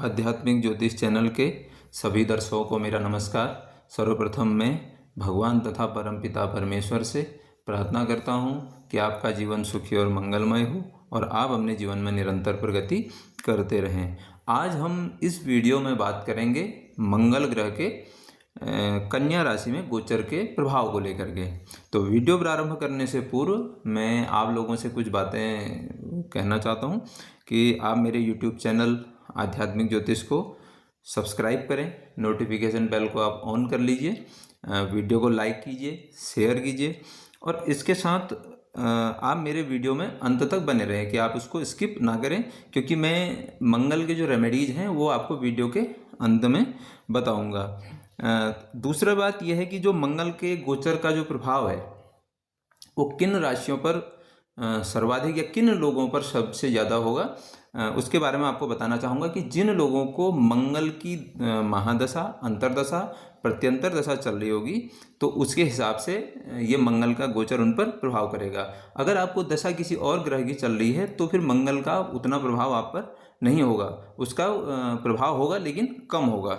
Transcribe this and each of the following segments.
आध्यात्मिक ज्योतिष चैनल के सभी दर्शकों को मेरा नमस्कार। सर्वप्रथम मैं भगवान तथा परमपिता परमेश्वर से प्रार्थना करता हूँ कि आपका जीवन सुखी और मंगलमय हो और आप अपने जीवन में निरंतर प्रगति करते रहें। आज हम इस वीडियो में बात करेंगे मंगल ग्रह के कन्या राशि में गोचर के प्रभाव को लेकर के। तो वीडियो प्रारंभ करने से पूर्व मैं आप लोगों से कुछ बातें कहना चाहता हूँ कि आप मेरे YouTube चैनल आध्यात्मिक ज्योतिष को सब्सक्राइब करें, नोटिफिकेशन बेल को आप ऑन कर लीजिए, वीडियो को लाइक कीजिए, शेयर कीजिए और इसके साथ आप मेरे वीडियो में अंत तक बने रहें कि आप उसको स्किप ना करें, क्योंकि मैं मंगल के जो रेमेडीज़ हैं वो आपको वीडियो के अंत में बताऊंगा। दूसरा बात यह है कि जो मंगल के गोचर का जो प्रभाव है वो किन राशियों पर सर्वाधिक या किन लोगों पर सबसे ज़्यादा होगा, उसके बारे में आपको बताना चाहूँगा कि जिन लोगों को मंगल की महादशा, अंतरदशा, प्रत्यंतर दशा चल रही होगी तो उसके हिसाब से ये मंगल का गोचर उन पर प्रभाव करेगा। अगर आपको दशा किसी और ग्रह की चल रही है तो फिर मंगल का उतना प्रभाव आप पर नहीं होगा, उसका प्रभाव होगा लेकिन कम होगा।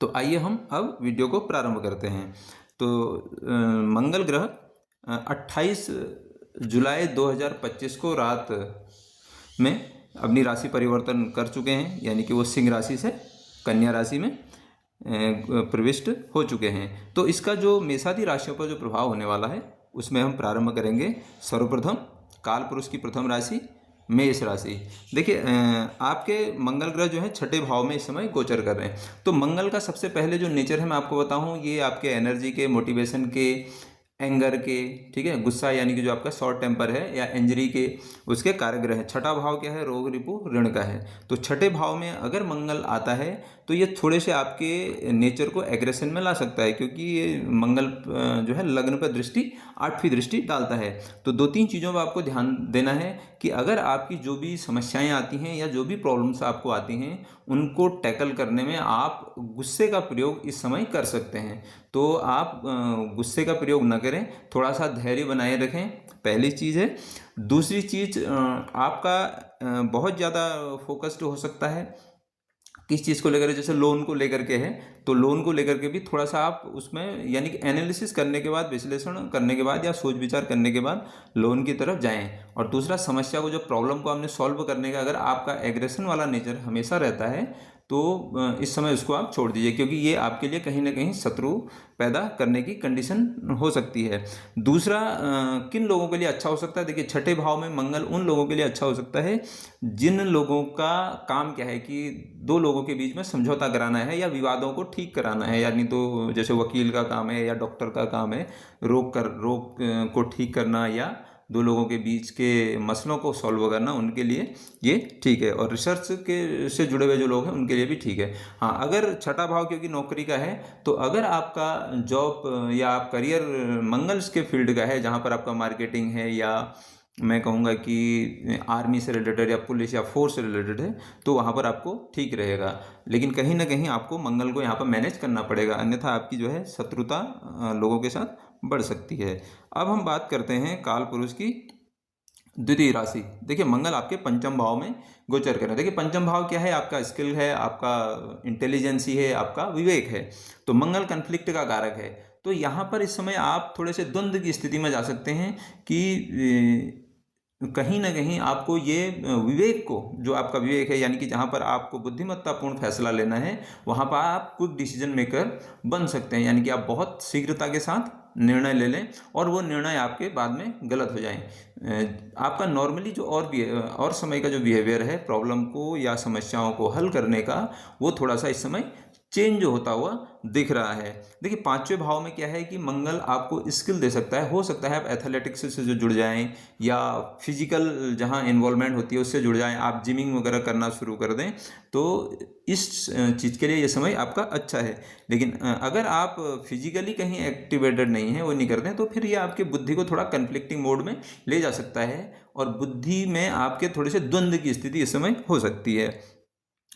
तो आइए हम अब वीडियो को प्रारंभ करते हैं। तो मंगल ग्रह 28 जुलाई 2025 को रात में अपनी राशि परिवर्तन कर चुके हैं, यानी कि वो सिंह राशि से कन्या राशि में प्रविष्ट हो चुके हैं। तो इसका जो मेषादी राशियों पर जो प्रभाव होने वाला है उसमें हम प्रारंभ करेंगे। सर्वप्रथम काल पुरुष की प्रथम राशि मेष राशि। देखिए, आपके मंगल ग्रह जो है छठे भाव में इस समय गोचर कर रहे हैं। तो मंगल का सबसे पहले जो नेचर है मैं आपको बताऊं, ये आपके एनर्जी के, मोटिवेशन के, एंगर के, ठीक है, गुस्सा यानी कि जो आपका शॉर्ट टेम्पर है या एंजरी के, उसके कारक है। छठा भाव क्या है? रोग, रिपु, ऋण का है। तो छठे भाव में अगर मंगल आता है तो ये थोड़े से आपके नेचर को एग्रेशन में ला सकता है, क्योंकि ये मंगल जो है लग्न पर दृष्टि, आठवीं दृष्टि डालता है। तो दो तीन चीज़ों पर आपको ध्यान देना है कि अगर आपकी जो भी समस्याएं आती हैं या जो भी प्रॉब्लम्स आपको आती हैं उनको टैकल करने में आप गुस्से का प्रयोग इस समय कर सकते हैं। तो आप गुस्से का प्रयोग न करें, थोड़ा सा धैर्य बनाए रखें, पहली चीज़ है। दूसरी चीज़, आपका बहुत ज़्यादा फोकस्ड हो सकता है किस चीज़ को लेकर, जैसे लोन को लेकर के है तो लोन को लेकर के भी थोड़ा सा आप उसमें यानी कि एनालिसिस करने के बाद, विश्लेषण करने के बाद या सोच विचार करने के बाद लोन की तरफ जाएं। और दूसरा, समस्या को, जो प्रॉब्लम को आपने सॉल्व करने का अगर आपका एग्रेशन वाला नेचर हमेशा रहता है तो इस समय उसको आप छोड़ दीजिए, क्योंकि ये आपके लिए कहीं ना कहीं शत्रु पैदा करने की कंडीशन हो सकती है। दूसरा, किन लोगों के लिए अच्छा हो सकता है? देखिए, छठे भाव में मंगल उन लोगों के लिए अच्छा हो सकता है जिन लोगों का काम क्या है कि दो लोगों के बीच में समझौता कराना है या विवादों को ठीक कराना है, यानी तो जैसे वकील का काम है या डॉक्टर का काम है रोक को ठीक करना या दो लोगों के बीच के मसलों को सॉल्व करना, उनके लिए ये ठीक है। और रिसर्च के से जुड़े हुए जो लोग हैं उनके लिए भी ठीक है। हाँ, अगर छठा भाव क्योंकि नौकरी का है तो अगर आपका जॉब या आप करियर मंगल्स के फील्ड का है, जहाँ पर आपका मार्केटिंग है या मैं कहूँगा कि आर्मी से रिलेटेड या पुलिस या फोर्स से रिलेटेड है, तो वहाँ पर आपको ठीक रहेगा। लेकिन कहीं ना कहीं आपको मंगल को यहाँ पर मैनेज करना पड़ेगा, अन्यथा आपकी जो है शत्रुता लोगों के साथ बढ़ सकती है। अब हम बात करते हैं काल पुरुष की द्वितीय राशि। देखिए, मंगल आपके पंचम भाव में गोचर कर रहे हैं। देखिए, पंचम भाव क्या है? आपका स्किल है, आपका इंटेलिजेंसी है, आपका विवेक है। तो मंगल कन्फ्लिक्ट का कारक है। तो यहाँ पर इस समय आप थोड़े से द्वंद्व की स्थिति में जा सकते हैं कि कहीं ना कहीं आपको ये विवेक को, जो आपका विवेक है यानी कि जहाँ पर आपको बुद्धिमत्तापूर्ण फैसला लेना है वहाँ पर आप क्विक डिसीजन मेकर बन सकते हैं, यानी कि आप बहुत शीघ्रता के साथ निर्णय ले लें और वो निर्णय आपके बाद में गलत हो जाएं। आपका नॉर्मली जो और समय का जो बिहेवियर है प्रॉब्लम को या समस्याओं को हल करने का, वो थोड़ा सा इस समय चेंज होता हुआ दिख रहा है। देखिए, पांचवें भाव में क्या है कि मंगल आपको स्किल दे सकता है। हो सकता है आप एथलेटिक्स से जो जुड़ जाएं या फिजिकल जहां इन्वॉल्वमेंट होती है उससे जुड़ जाएं, आप जिमिंग वगैरह करना शुरू कर दें, तो इस चीज़ के लिए ये समय आपका अच्छा है। लेकिन अगर आप फिजिकली कहीं एक्टिवेटेड नहीं है, वो नहीं करते हैं, तो फिर ये आपकी बुद्धि को थोड़ा कन्फ्लिक्टिंग मोड में ले जा सकता है और बुद्धि में आपके थोड़े से द्वंद्व की स्थिति इस समय हो सकती है।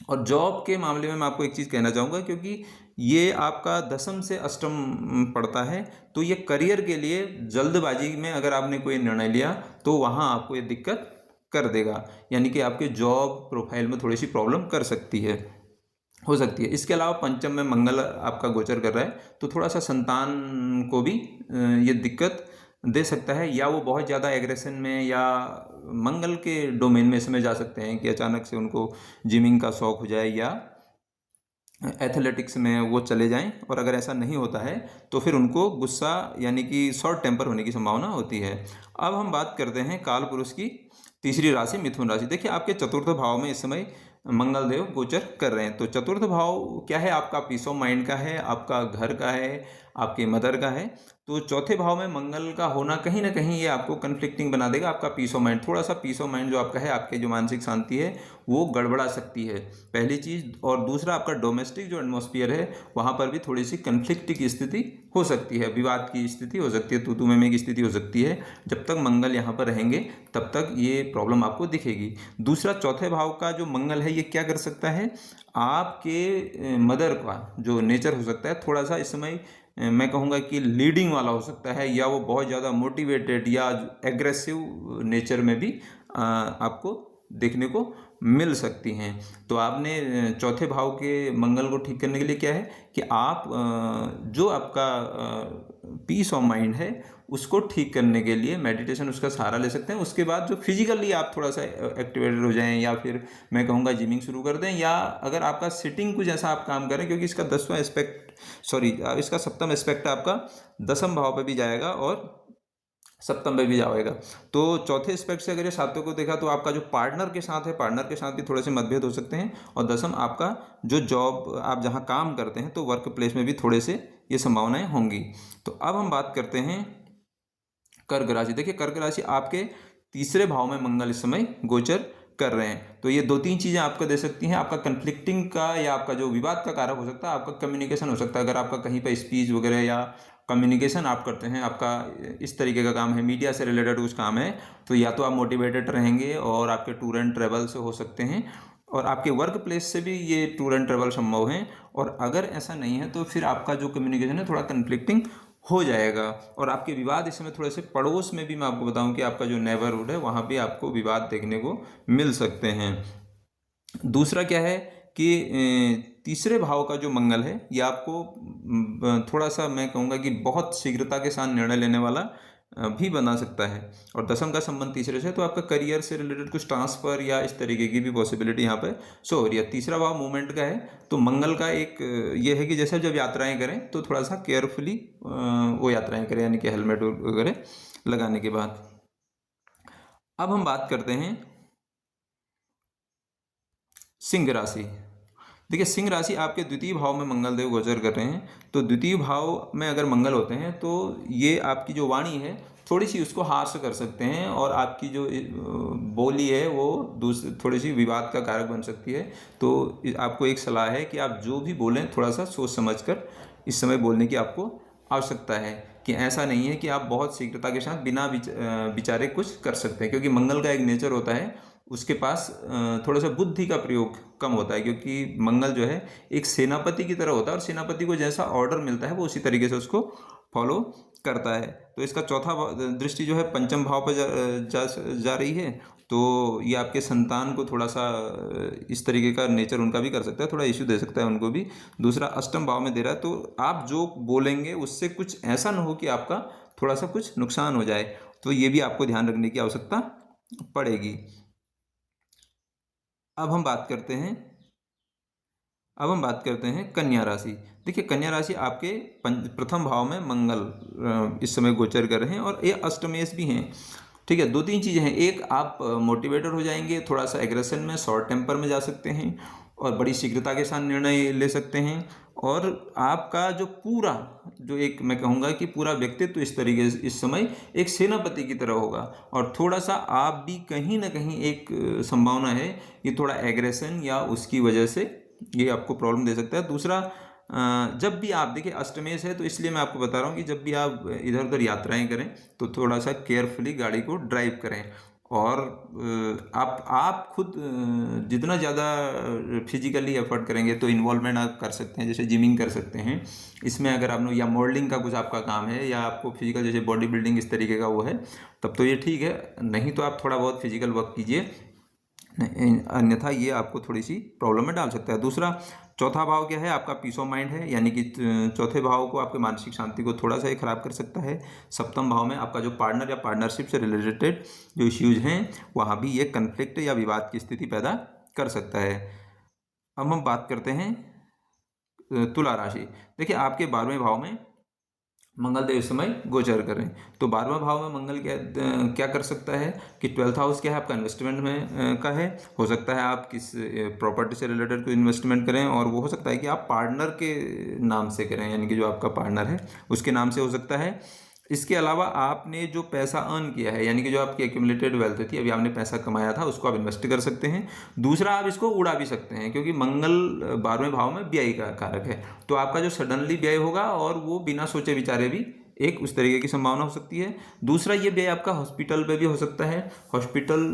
और जॉब के मामले में मैं आपको एक चीज़ कहना चाहूँगा, क्योंकि ये आपका दशम से अष्टम पड़ता है, तो ये करियर के लिए जल्दबाजी में अगर आपने कोई निर्णय लिया तो वहाँ आपको ये दिक्कत कर देगा, यानी कि आपके जॉब प्रोफाइल में थोड़ी सी प्रॉब्लम कर सकती है, हो सकती है। इसके अलावा पंचम में मंगल आपका गोचर कर रहा है, तो थोड़ा सा संतान को भी ये दिक्कत दे सकता है, या वो बहुत ज़्यादा एग्रेशन में या मंगल के डोमेन में इसमें जा सकते हैं कि अचानक से उनको जिमिंग का शौक हो जाए या एथलेटिक्स में वो चले जाएं। और अगर ऐसा नहीं होता है तो फिर उनको गुस्सा यानी कि शॉर्ट टेम्पर होने की संभावना होती है। अब हम बात करते हैं काल पुरुष की तीसरी राशि मिथुन राशि। देखिए आपके चतुर्थ भाव में इस समय मंगल देव गोचर कर रहे हैं। तो चतुर्थ भाव क्या है? आपका पीस ऑफ माइंड का है, आपका घर का है, आपके मदर का है। तो चौथे भाव में मंगल का होना कहीं ना कहीं ये आपको कन्फ्लिक्टिंग बना देगा। आपका पीस ऑफ माइंड, थोड़ा सा पीस ऑफ माइंड जो आपका है, आपके जो मानसिक शांति है वो गड़बड़ा सकती है, पहली चीज़। और दूसरा आपका डोमेस्टिक जो एटमॉस्फेयर है वहाँ पर भी थोड़ी सी कन्फ्लिक्ट की स्थिति हो सकती है, विवाद की स्थिति हो सकती है, तू मैं की स्थिति हो सकती है। जब तक मंगल यहाँ पर रहेंगे तब तक ये प्रॉब्लम आपको दिखेगी। दूसरा, चौथे भाव का जो मंगल है ये क्या कर सकता है? आपके मदर का जो नेचर हो सकता है थोड़ा सा इस समय मैं कहूँगा कि लीडिंग वाला हो सकता है, या वो बहुत ज़्यादा मोटिवेटेड या एग्रेसिव नेचर में भी आपको देखने को मिल सकती हैं। तो आपने चौथे भाव के मंगल को ठीक करने के लिए क्या है कि आप जो आपका पीस ऑफ माइंड है उसको ठीक करने के लिए मेडिटेशन उसका सहारा ले सकते हैं। उसके बाद जो फिजिकली आप थोड़ा सा एक्टिवेटेड हो जाएं, या फिर मैं कहूँगा जिमिंग शुरू कर दें, या अगर आपका सिटिंग कुछ ऐसा आप काम करें, क्योंकि इसका इसका सप्तम एस्पेक्ट आपका दसम भाव पे भी जाएगा और सप्तम में भी जाएगा। तो चौथे एस्पेक्ट से अगर ये सातों को देखा तो आपका जो पार्टनर के साथ है, पार्टनर के साथ भी थोड़े से मतभेद हो सकते हैं। और दसम आपका जो जॉब आप जहाँ काम करते हैं तो वर्क प्लेस में भी थोड़े से ये संभावनाएं होंगी। तो अब हम बात करते हैं कर्क राशि। देखिए कर्क राशि आपके तीसरे भाव में मंगल इस समय गोचर कर रहे हैं। तो ये दो तीन चीज़ें आपको दे सकती हैं। आपका कन्फ्लिक्टिंग का या आपका जो विवाद का कारक हो सकता है, आपका कम्युनिकेशन हो सकता है। अगर आपका कहीं पर स्पीच वगैरह या कम्युनिकेशन आप करते हैं, आपका इस तरीके का काम है, मीडिया से रिलेटेड कुछ काम है, तो या तो आप मोटिवेटेड रहेंगे और आपके टूर एंड ट्रेवल से हो सकते हैं, और आपके वर्क प्लेस से भी ये टूर एंड ट्रेवल संभव है। और अगर ऐसा नहीं है तो फिर आपका जो कम्युनिकेशन है थोड़ा कन्फ्लिक्टिंग हो जाएगा। और आपके विवाद इस समय थोड़े से पड़ोस में भी, मैं आपको बताऊं कि आपका जो नेबरहुड है वहाँ भी आपको विवाद देखने को मिल सकते हैं। दूसरा क्या है कि तीसरे भाव का जो मंगल है ये आपको थोड़ा सा मैं कहूँगा कि बहुत शीघ्रता के साथ निर्णय लेने वाला भी बना सकता है। और दसम का संबंध तीसरे से, तो आपका करियर से रिलेटेड कुछ ट्रांसफ़र या इस तरीके की भी पॉसिबिलिटी यहाँ पे शो हो रही है। तीसरा भाव मूवमेंट का है, तो मंगल का एक ये है कि जैसे जब यात्राएं करें तो थोड़ा सा केयरफुली वो यात्राएं करें, यानी कि हेलमेट वगैरह लगाने के बाद। अब हम बात करते हैं सिंह राशि। देखिए सिंह राशि आपके द्वितीय भाव में मंगल देव गोचर कर रहे हैं। तो द्वितीय भाव में अगर मंगल होते हैं तो ये आपकी जो वाणी है थोड़ी सी उसको हार्श कर सकते हैं, और आपकी जो बोली है वो थोड़ी सी विवाद का कारक बन सकती है। तो आपको एक सलाह है कि आप जो भी बोलें थोड़ा सा सोच समझ कर इस समय बोलने की आपको आवश्यकता है, कि ऐसा नहीं है कि आप बहुत शीघ्रता के साथ बिना विचारे कुछ कर सकते हैं। क्योंकि मंगल का एक नेचर होता है, उसके पास थोड़ा सा बुद्धि का प्रयोग कम होता है, क्योंकि मंगल जो है एक सेनापति की तरह होता है, और सेनापति को जैसा ऑर्डर मिलता है वो उसी तरीके से उसको फॉलो करता है। तो इसका चौथा दृष्टि जो है पंचम भाव पर जा रही है। तो ये आपके संतान को थोड़ा सा इस तरीके का नेचर उनका भी कर सकता है, थोड़ा इश्यू दे सकता है उनको भी। दूसरा अष्टम भाव में दे रहा है, तो आप जो बोलेंगे उससे कुछ ऐसा ना हो कि आपका थोड़ा सा कुछ नुकसान हो जाए, तो ये भी आपको ध्यान रखने की आवश्यकता पड़ेगी। अब हम बात करते हैं कन्या राशि। देखिए कन्या राशि आपके प्रथम भाव में मंगल इस समय गोचर कर रहे हैं, और ये अष्टमेश भी हैं। ठीक है, दो तीन चीज़ें हैं। एक, आप मोटिवेटेड हो जाएंगे, थोड़ा सा एग्रेशन में, शॉर्ट टेम्पर में जा सकते हैं, और बड़ी शीघ्रता के साथ निर्णय ले सकते हैं। और आपका जो पूरा जो एक मैं कहूँगा कि पूरा व्यक्तित्व इस तरीके से इस समय एक सेनापति की तरह होगा। और थोड़ा सा आप भी कहीं ना कहीं एक संभावना है कि थोड़ा एग्रेशन या उसकी वजह से ये आपको प्रॉब्लम दे सकता है। दूसरा, जब भी आप देखिए अष्टमेश है, तो इसलिए मैं आपको बता रहा हूँ कि जब भी आप इधर उधर यात्राएं करें तो थोड़ा सा केयरफुली गाड़ी को ड्राइव करें। और आप खुद जितना ज़्यादा फिजिकली एफर्ट करेंगे तो इन्वॉल्वमेंट आप कर सकते हैं, जैसे जिमिंग कर सकते हैं इसमें, अगर आपने या मॉडलिंग का कुछ आपका काम है या आपको फिजिकल जैसे बॉडी बिल्डिंग इस तरीके का वो है, तब तो ये ठीक है। नहीं तो आप थोड़ा बहुत फिजिकल वर्क कीजिए, अन्यथा ये आपको थोड़ी सी प्रॉब्लम में डाल सकता है। दूसरा, चौथा भाव क्या है आपका? पीस ऑफ माइंड है, यानी कि चौथे भाव को आपके मानसिक शांति को थोड़ा सा ही खराब कर सकता है। सप्तम भाव में आपका जो पार्टनर या पार्टनरशिप से रिलेटेड जो इश्यूज हैं वहाँ भी ये कन्फ्लिक्ट या विवाद की स्थिति पैदा कर सकता है। अब हम बात करते हैं तुला राशि। देखिए, आपके 12वें भाव में मंगल देव इस समय गोचर करें, तो 12वां भाव में मंगल क्या कर सकता है कि 12th हाउस क्या है आपका? इन्वेस्टमेंट में का है। हो सकता है आप किस प्रॉपर्टी से रिलेटेड कोई इन्वेस्टमेंट करें, और वो हो सकता है कि आप पार्टनर के नाम से करें, यानी कि जो आपका पार्टनर है उसके नाम से हो सकता है। इसके अलावा आपने जो पैसा अर्न किया है, यानी कि जो आपकी एक्यूमुलेटेड वेल्थ थी, अभी आपने पैसा कमाया था, उसको आप इन्वेस्ट कर सकते हैं। दूसरा, आप इसको उड़ा भी सकते हैं, क्योंकि मंगल 12वें भाव में व्यय का कारक है, तो आपका जो सडनली व्यय होगा और वो बिना सोचे विचारे भी एक उस तरीके की संभावना हो सकती है। दूसरा, ये व्यय आपका हॉस्पिटल पे भी हो सकता है। हॉस्पिटल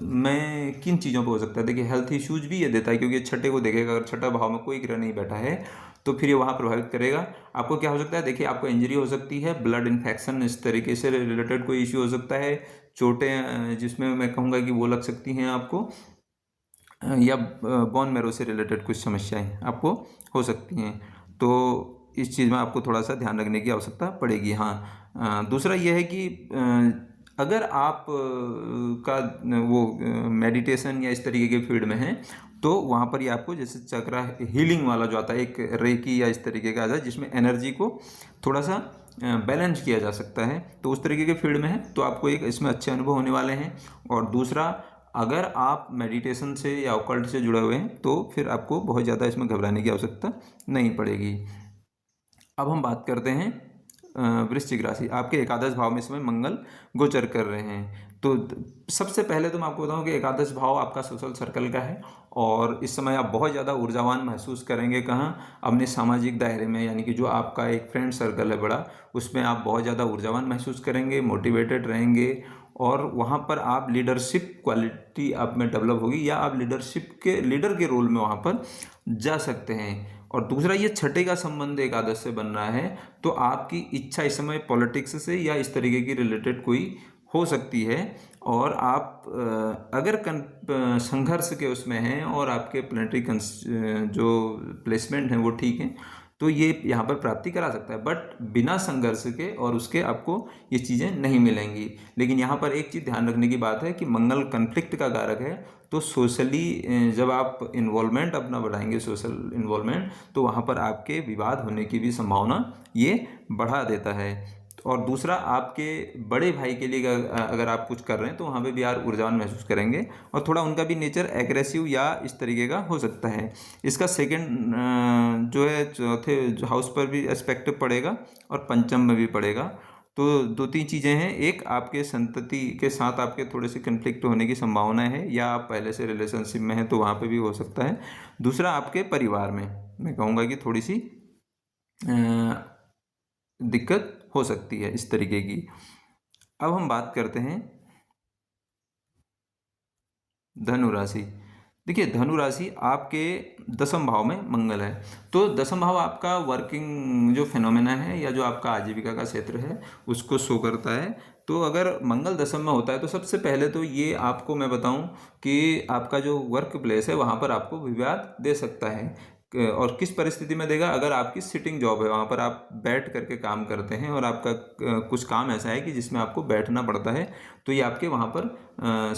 में किन चीज़ों पे हो सकता है? देखिए, हेल्थ इश्यूज भी ये देता है, क्योंकि छठे को देखेगा, अगर छठा भाव में कोई ग्रह नहीं बैठा है तो फिर ये वहाँ प्रभावित करेगा। आपको क्या हो सकता है? देखिए, आपको इंजरी हो सकती है, ब्लड इन्फेक्शन इस तरीके से रिलेटेड कोई इश्यू हो सकता है, चोटें जिसमें मैं कहूँगा कि वो लग सकती हैं आपको, या बोन मैरो से रिलेटेड कुछ समस्याएं आपको हो सकती हैं। तो इस चीज़ में आपको थोड़ा सा ध्यान रखने की आवश्यकता पड़ेगी। हाँ, दूसरा यह है कि अगर आप का वो मेडिटेशन या इस तरीके के फील्ड में हैं, तो वहाँ पर ये आपको जैसे चक्रा हीलिंग वाला जो आता है, एक रेकी या इस तरीके का आता है, जिसमें एनर्जी को थोड़ा सा बैलेंस किया जा सकता है, तो उस तरीके के फील्ड में है तो आपको एक इसमें अच्छे अनुभव होने वाले हैं। और दूसरा, अगर आप मेडिटेशन से या ऑकल्ट से जुड़े हुए हैं तो फिर आपको बहुत ज़्यादा इसमें घबराने की आवश्यकता नहीं पड़ेगी। अब हम बात करते हैं वृश्चिक राशि। आपके एकादश भाव में इस समय मंगल गोचर कर रहे हैं, तो सबसे पहले तो मैं आपको बताऊं कि एकादश भाव आपका सोशल सर्कल का है, और इस समय आप बहुत ज़्यादा ऊर्जावान महसूस करेंगे। कहाँ? अपने सामाजिक दायरे में, यानी कि जो आपका एक फ्रेंड सर्कल है बड़ा, उसमें आप बहुत ज़्यादा ऊर्जावान महसूस करेंगे, मोटिवेटेड रहेंगे, और वहाँ पर आप लीडरशिप क्वालिटी आप में डेवलप होगी, या आप लीडर के रोल में वहाँ पर जा सकते हैं। और दूसरा, ये छठे का संबंध एकादश से बन रहा है, तो आपकी इच्छा इस समय पॉलिटिक्स से या इस तरीके की रिलेटेड कोई हो सकती है, और आप अगर संघर्ष के उसमें हैं और आपके प्लेनेटरी जो प्लेसमेंट हैं वो ठीक हैं, तो ये यहाँ पर प्राप्ति करा सकता है। बट बिना संघर्ष के और उसके आपको ये चीज़ें नहीं मिलेंगी। लेकिन यहाँ पर एक चीज़ ध्यान रखने की बात है कि मंगल कन्फ्लिक्ट का कारक है, तो सोशली जब आप इन्वॉल्वमेंट अपना बढ़ाएंगे, सोशल इन्वॉल्वमेंट, तो वहाँ पर आपके विवाद होने की भी संभावना ये बढ़ा देता है। और दूसरा, आपके बड़े भाई के लिए अगर आप कुछ कर रहे हैं तो वहाँ पे भी यार ऊर्जावान महसूस करेंगे, और थोड़ा उनका भी नेचर एग्रेसिव या इस तरीके का हो सकता है। इसका सेकंड जो है चौथे हाउस पर भी एस्पेक्ट पड़ेगा और पंचम में भी पड़ेगा। तो दो तीन चीज़ें हैं, एक आपके संतति के साथ आपके थोड़े से कन्फ्लिक्ट होने की संभावना है, या आप पहले से रिलेशनशिप में हैं तो वहाँ पे भी हो सकता है। दूसरा, आपके परिवार में मैं कहूँगा कि थोड़ी सी दिक्कत हो सकती है इस तरीके की। अब हम बात करते हैं धनु राशि। देखिए, धनु राशि आपके दसम भाव में मंगल है, तो दसम भाव आपका वर्किंग जो फिनोमेना है या जो आपका आजीविका का क्षेत्र है उसको शो करता है। तो अगर मंगल दसम में होता है तो सबसे पहले तो ये आपको मैं बताऊं कि आपका जो वर्क प्लेस है वहाँ पर आपको विवाद दे सकता है। और किस परिस्थिति में देगा? अगर आपकी सिटिंग जॉब है, वहाँ पर आप बैठ करके काम करते हैं और आपका कुछ काम ऐसा है कि जिसमें आपको बैठना पड़ता है, तो ये आपके वहाँ पर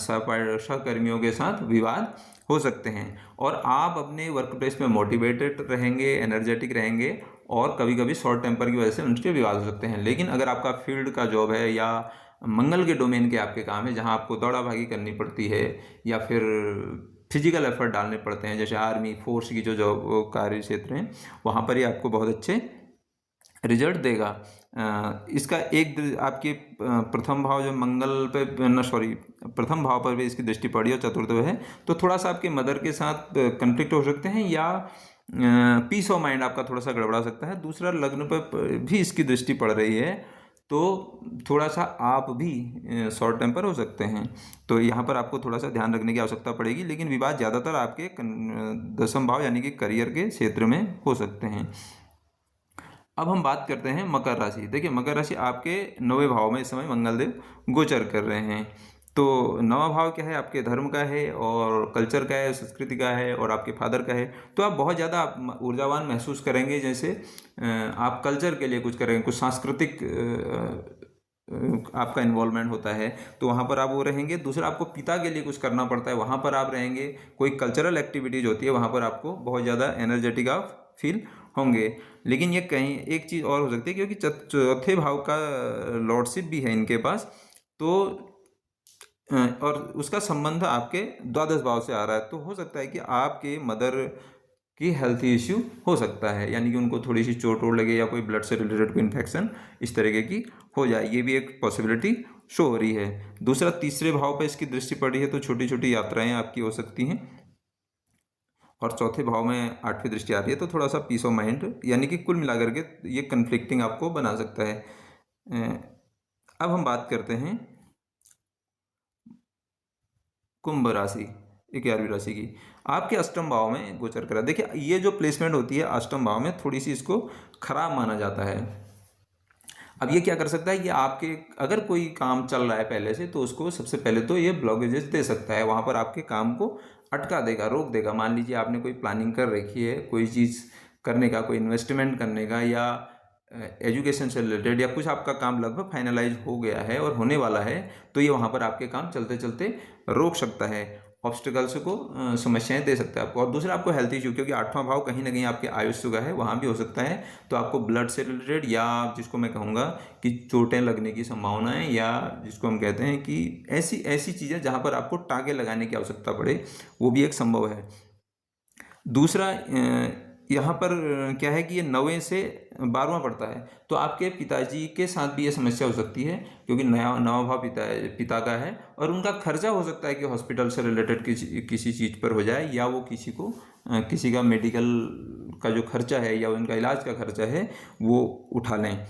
सहकर्मियों के साथ विवाद हो सकते हैं। और आप अपने वर्क प्लेस में मोटिवेटेड रहेंगे, एनर्जेटिक रहेंगे, और कभी कभी शॉर्ट टेम्पर की वजह से उनके विवाद हो सकते हैं। लेकिन अगर आपका फील्ड का जॉब है या मंगल के डोमेन के आपके काम है, जहाँ आपको दौड़ा भागी करनी पड़ती है या फिर फिजिकल एफर्ट डालने पड़ते हैं, जैसे आर्मी फोर्स की जो जॉब कार्य क्षेत्र हैं, वहाँ पर ही आपको बहुत अच्छे रिजल्ट देगा। इसका एक आपके प्रथम भाव जो मंगल पे प्रथम भाव पर भी इसकी दृष्टि पड़ी और चतुर्थ है, तो थोड़ा सा आपके मदर के साथ कन्फ्लिक्ट हो सकते हैं, या पीस ऑफ माइंड आपका थोड़ा सा गड़बड़ा सकता है। दूसरा, लग्न पर भी इसकी दृष्टि पड़ रही है, तो थोड़ा सा आप भी शॉर्ट टेम्पर हो सकते हैं। तो यहाँ पर आपको थोड़ा सा ध्यान रखने की आवश्यकता पड़ेगी, लेकिन विवाद ज़्यादातर आपके दशम भाव यानी कि करियर के क्षेत्र में हो सकते हैं। अब हम बात करते हैं मकर राशि। देखिए मकर राशि आपके 9वें भाव में इस समय मंगलदेव गोचर कर रहे हैं। तो 9वां भाव क्या है, आपके धर्म का है और कल्चर का है, संस्कृति का है और आपके फादर का है। तो आप बहुत ज़्यादा ऊर्जावान महसूस करेंगे, जैसे आप कल्चर के लिए कुछ करेंगे, कुछ सांस्कृतिक आपका इन्वॉल्वमेंट होता है, तो वहाँ पर आप वो रहेंगे। दूसरा, आपको पिता के लिए कुछ करना पड़ता है, वहाँ पर आप रहेंगे। कोई कल्चरल एक्टिविटीज़ होती है, वहाँ पर आपको बहुत ज़्यादा एनर्जेटिक आप फील होंगे। लेकिन ये कहीं एक चीज़ और हो सकती है, क्योंकि चौथे भाव का लॉर्डशिप भी है इनके पास, तो और उसका संबंध आपके द्वादश भाव से आ रहा है। तो हो सकता है कि आपके मदर की हेल्थ इश्यू हो सकता है, यानी कि उनको थोड़ी सी चोट वोट लगे या कोई ब्लड से रिलेटेड कोई इन्फेक्शन इस तरीके की हो जाए, ये भी एक पॉसिबिलिटी शो हो रही है। दूसरा, तीसरे भाव पर इसकी दृष्टि पड़ रही है, तो छोटी छोटी यात्राएं आपकी हो सकती हैं। और चौथे भाव में 8वीं दृष्टि आ रही है, तो थोड़ा सा पीस ऑफ माइंड, यानी कि कुल मिलाकर के ये कन्फ्लिक्टिंग आपको बना सकता है। अब हम बात करते हैं कुंभ राशि, 11वीं राशि की। आपके अष्टम भाव में गोचर करा। देखिए ये जो प्लेसमेंट होती है अष्टम भाव में, थोड़ी सी इसको खराब माना जाता है। अब ये क्या कर सकता है कि आपके अगर कोई काम चल रहा है पहले से, तो उसको सबसे पहले तो ये ब्लॉकेजेस दे सकता है, वहाँ पर आपके काम को अटका देगा, रोक देगा। मान लीजिए आपने कोई प्लानिंग कर रखी है कोई चीज़ करने का, कोई इन्वेस्टमेंट करने का, या एजुकेशन से रिलेटेड, या कुछ आपका काम लगभग फाइनलाइज हो गया है और होने वाला है, तो ये वहाँ पर आपके काम चलते चलते रोक सकता है, ऑब्स्टिकल्स को समस्याएं दे सकता है आपको। और दूसरा, आपको हेल्थ इशू, क्योंकि 8वां भाव कहीं ना कहीं आपके आयुष्य का है, वहाँ भी हो सकता है। तो आपको ब्लड से रिलेटेड, या जिसको मैं कहूँगा कि चोटें लगने की संभावना है, या जिसको हम कहते हैं कि ऐसी ऐसी चीज़ें जहाँ पर आपको टाँगे लगाने की आवश्यकता पड़े, वो भी एक संभव है। दूसरा, यहाँ पर क्या है कि ये 9वें से 12वां पड़ता है, तो आपके पिताजी के साथ भी ये समस्या हो सकती है, क्योंकि नवा भाव पिता का है, और उनका खर्चा हो सकता है कि हॉस्पिटल से रिलेटेड किसी चीज़ पर हो जाए, या वो किसी का मेडिकल का जो खर्चा है या उनका इलाज का खर्चा है वो उठा लें।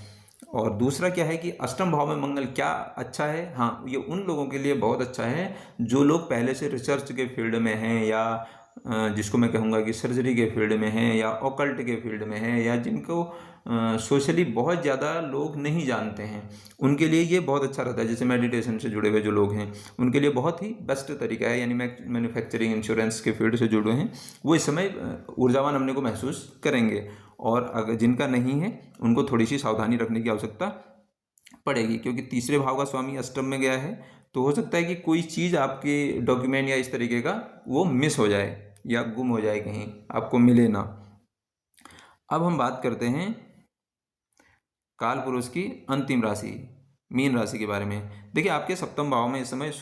और दूसरा क्या है कि अष्टम भाव में मंगल क्या अच्छा है, हाँ ये उन लोगों के लिए बहुत अच्छा है जो लोग पहले से रिसर्च के फील्ड में हैं, या जिसको मैं कहूँगा कि सर्जरी के फील्ड में हैं, या ऑकल्ट के फील्ड में हैं, या जिनको सोशली बहुत ज़्यादा लोग नहीं जानते हैं, उनके लिए ये बहुत अच्छा रहता है। जैसे मेडिटेशन से जुड़े हुए जो लोग हैं, उनके लिए बहुत ही बेस्ट तरीका है। यानी मैन्युफैक्चरिंग, इंश्योरेंस के फील्ड से जुड़े हैं, वो इस समय ऊर्जावान अपने को महसूस करेंगे। और अगर जिनका नहीं है, उनको थोड़ी सी सावधानी रखने की आवश्यकता पड़ेगी, क्योंकि तीसरे भाव का स्वामी अष्टम में गया है, तो हो सकता है कि कोई चीज़ आपके डॉक्यूमेंट या इस तरीके का वो मिस हो जाए या गुम हो जाए, कहीं आपको मिले ना। अब हम बात करते हैं काल पुरुष की अंतिम राशि मीन राशि के बारे में। देखिए आपके सप्तम भाव में इस समय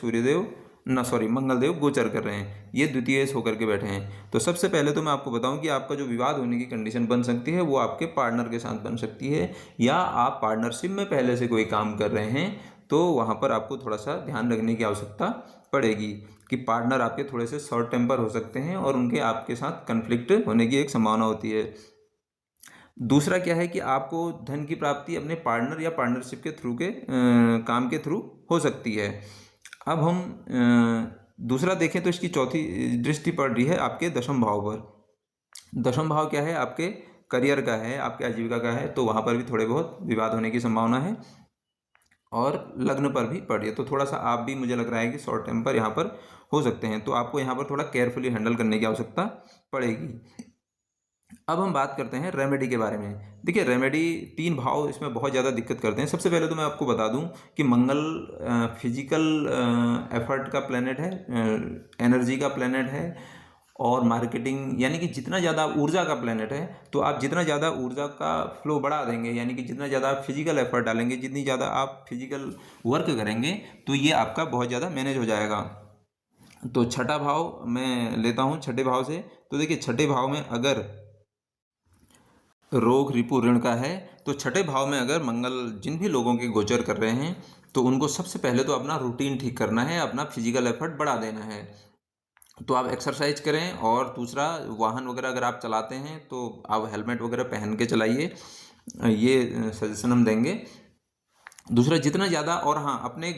मंगलदेव गोचर कर रहे हैं, ये द्वितीय होकर के बैठे हैं। तो सबसे पहले तो मैं आपको बताऊं कि आपका जो विवाद होने की कंडीशन बन सकती है, वो आपके पार्टनर के साथ बन सकती है, या आप पार्टनरशिप में पहले से कोई काम कर रहे हैं, तो वहाँ पर आपको थोड़ा सा ध्यान रखने की आवश्यकता पड़ेगी कि पार्टनर आपके थोड़े से शॉर्ट टेम्पर हो सकते हैं, और उनके आपके साथ कन्फ्लिक्ट होने की एक संभावना होती है। दूसरा क्या है कि आपको धन की प्राप्ति अपने पार्टनर या पार्टनरशिप के थ्रू काम के थ्रू हो सकती है। अब हम दूसरा देखें तो इसकी चौथी दृष्टि पड़ रही है आपके दशम भाव पर। दशम भाव क्या है, आपके करियर का है, आपके आजीविका का है, तो वहाँ पर भी थोड़े बहुत विवाद होने की संभावना है, और लग्न पर भी पड़ रही है। तो थोड़ा सा आप भी, मुझे लग रहा है कि शॉर्ट टेम्पर यहाँ पर हो सकते हैं, तो आपको यहाँ पर थोड़ा केयरफुली हैंडल करने की आवश्यकता पड़ेगी। अब हम बात करते हैं रेमेडी के बारे में। देखिए रेमेडी, 3 भाव इसमें बहुत ज़्यादा दिक्कत करते हैं। सबसे पहले तो मैं आपको बता दूं कि मंगल फिजिकल एफर्ट का प्लैनेट है, एनर्जी का प्लैनेट है, और मार्केटिंग, यानी कि जितना ज़्यादा ऊर्जा का प्लैनेट है, तो आप जितना ज़्यादा ऊर्जा का फ्लो बढ़ा देंगे, यानी कि जितना ज़्यादा आप फिजिकल एफर्ट डालेंगे, जितनी ज़्यादा आप फिजिकल वर्क करेंगे, तो ये आपका बहुत ज़्यादा मैनेज हो जाएगा। तो छठा भाव मैं लेता हूँ, छठे भाव से। तो देखिए छठे भाव में अगर रोग रिपु ऋण का है, तो छठे भाव में अगर मंगल जिन भी लोगों के गोचर कर रहे हैं, तो उनको सबसे पहले तो अपना रूटीन ठीक करना है, अपना फिजिकल एफर्ट बढ़ा देना है। तो आप एक्सरसाइज करें, और दूसरा वाहन वगैरह अगर आप चलाते हैं तो आप हेलमेट वगैरह पहन के चलाइए, ये सजेशन हम देंगे। दूसरा, जितना ज़्यादा और हाँ, अपने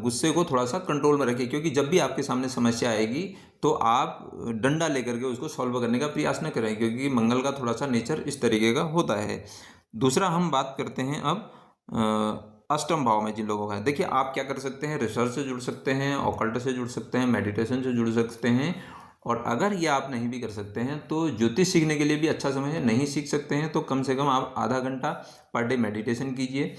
गुस्से को थोड़ा सा कंट्रोल में रखें, क्योंकि जब भी आपके सामने समस्या आएगी तो आप डंडा लेकर के उसको सॉल्व करने का प्रयास न करें, क्योंकि मंगल का थोड़ा सा नेचर इस तरीके का होता है। दूसरा, हम बात करते हैं अब अष्टम भाव में जिन लोगों का है। देखिए, आप क्या कर सकते हैं, रिसर्च से जुड़ सकते हैं, ऑकल्ट से जुड़ सकते हैं, मेडिटेशन से जुड़ सकते हैं, और अगर ये आप नहीं भी कर सकते हैं तो ज्योतिष सीखने के लिए भी अच्छा समय है। नहीं सीख सकते हैं तो कम से कम आप आधा घंटा पर डे मेडिटेशन कीजिए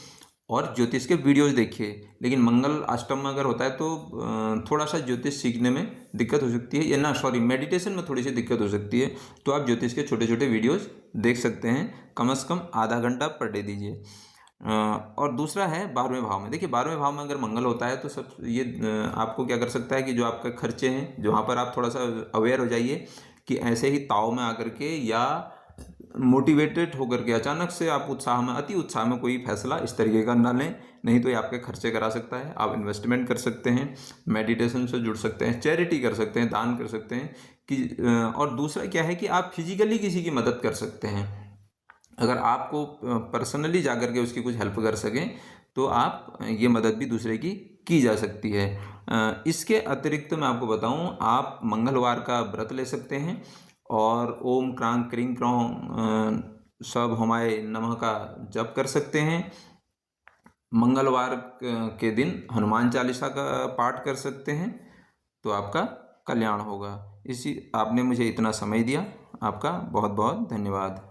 और ज्योतिष के वीडियोज देखिए। लेकिन मंगल अष्टम में अगर होता है तो थोड़ा सा ज्योतिष सीखने में दिक्कत हो सकती है, या ना सॉरी, मेडिटेशन में थोड़ी सी दिक्कत हो सकती है। तो आप ज्योतिष के छोटे छोटे वीडियोज देख सकते हैं, कम से कम आधा घंटा पर डे दीजिए। और दूसरा है 12वें भाव में। देखिए, 12वें भाव में अगर मंगल होता है तो सब ये आपको क्या कर सकता है कि जो आपके खर्चे हैं, जो वहाँ पर आप थोड़ा सा अवेयर हो जाइए कि ऐसे ही ताव में आकर के या मोटिवेटेड होकर के अचानक से आप उत्साह में, अति उत्साह में कोई फैसला इस तरीके का ना लें, नहीं तो ये आपके खर्चे करा सकता है। आप इन्वेस्टमेंट कर सकते हैं, मेडिटेशन से जुड़ सकते हैं, चैरिटी कर सकते हैं, दान कर सकते हैं कि और दूसरा क्या है कि आप फिजिकली किसी की मदद कर सकते हैं। अगर आपको पर्सनली जाकर के उसकी कुछ हेल्प कर सकें तो आप ये मदद भी दूसरे की जा सकती है। इसके अतिरिक्त मैं आपको बताऊं, आप मंगलवार का व्रत ले सकते हैं और ओम क्रांग क्रीं क्रौं सब हमाय नमः का जप कर सकते हैं। मंगलवार के दिन हनुमान चालीसा का पाठ कर सकते हैं, तो आपका कल्याण होगा। इसी आपने मुझे इतना समय दिया, आपका बहुत बहुत धन्यवाद।